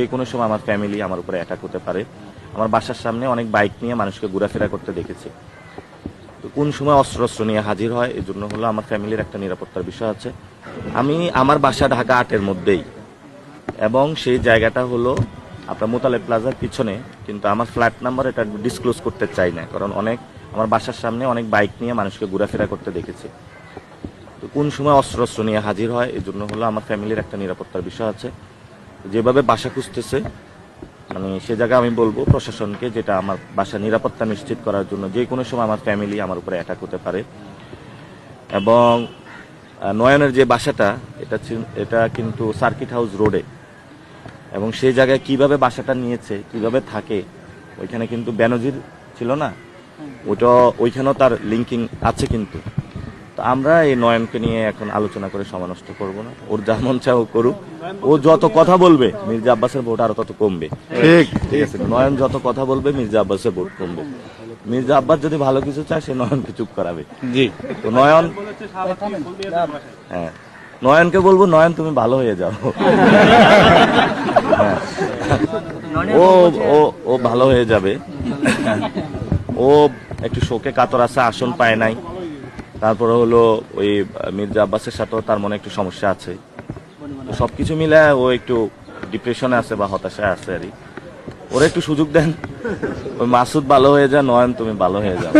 যে কোনো সময় আমার ফ্যামিলি আমার উপরে অ্যাটাক হতে পারে। আমার বাসার সামনে অনেক বাইক নিয়ে মানুষকে ঘোরাফেরা করতে দেখেছি। তো কোন সময় অস্ত্র নিয়ে হাজির হয় এই জন্য হলো আমার ফ্যামিলির একটা নিরাপত্তার বিষয় আছে। আমার বাসা ঢাকা 8-এর মধ্যেই, এবং সেই জায়গাটা হলো আপনার মোতালেব প্লাজার পিছনে, কিন্তু আমার ফ্ল্যাট নাম্বার এটা ডিসক্লোজ করতে চাই না, কারণ আমার বাসার সামনে অনেক বাইক নিয়ে মানুষকে ঘোরাফেরা করতে দেখেছি। তো কোন সময় অস্ত্র নিয়ে হাজির হয় এই জন্য হলো আমার ফ্যামিলির একটা নিরাপত্তার বিষয় আছে। যেভাবে বাসা খুঁজতেছে, সে জায়গায় আমি বলবো প্রশাসনকে, যেটা আমার বাসা নিরাপত্তা নিশ্চিত করার জন্য যে কোনো সময় আমার ফ্যামিলি আমার উপরে অ্যাটাক হতে পারে। এবং নয়নের যে বাসাটা এটা কিন্তু সার্কিট হাউস রোডে, এবং সেই জায়গায় কিভাবে বাসাটা নিয়েছে, কিভাবে থাকে, ওইখানে কিন্তু বেনজির ছিল না, ওইখানেও তার লিঙ্কিং আছে। কিন্তু তো আমরা এই নয়নকে নিয়ে এখন আলোচনা করে সময় নষ্ট করবো না। ওর যা মন চায় ও করুক। ও যত কথা বলবে মির্জা আব্বাসের ভোট আরো তত কমবে। ঠিক আছে, নয়ন যত কথা বলবে মির্জা আব্বাসের ভোট কমবে। মির্জা আব্বাস যদি ভালো কিছু চায় সে নয়নকে চুপ করাবে। জি, তো নয়নকে বলবো, নয়ন তুমি ভালো হয়ে যাও। ও ও ও ভালো হয়ে যাবে। ও একটু শোকে কাতর আছে, আসন পায় নাই। তারপরে হলো ওই মির্জা আব্বাসের সাথেও তার মনে একটু সমস্যা আছে। তো সবকিছু মিলে ও একটু ডিপ্রেশনে আছে বা হতাশায় আছে আর কি। ওরা একটু সুযোগ দেন, ওই মাসুদ ভালো হয়ে যায়, নয়ন তুমি ভালো হয়ে যাও।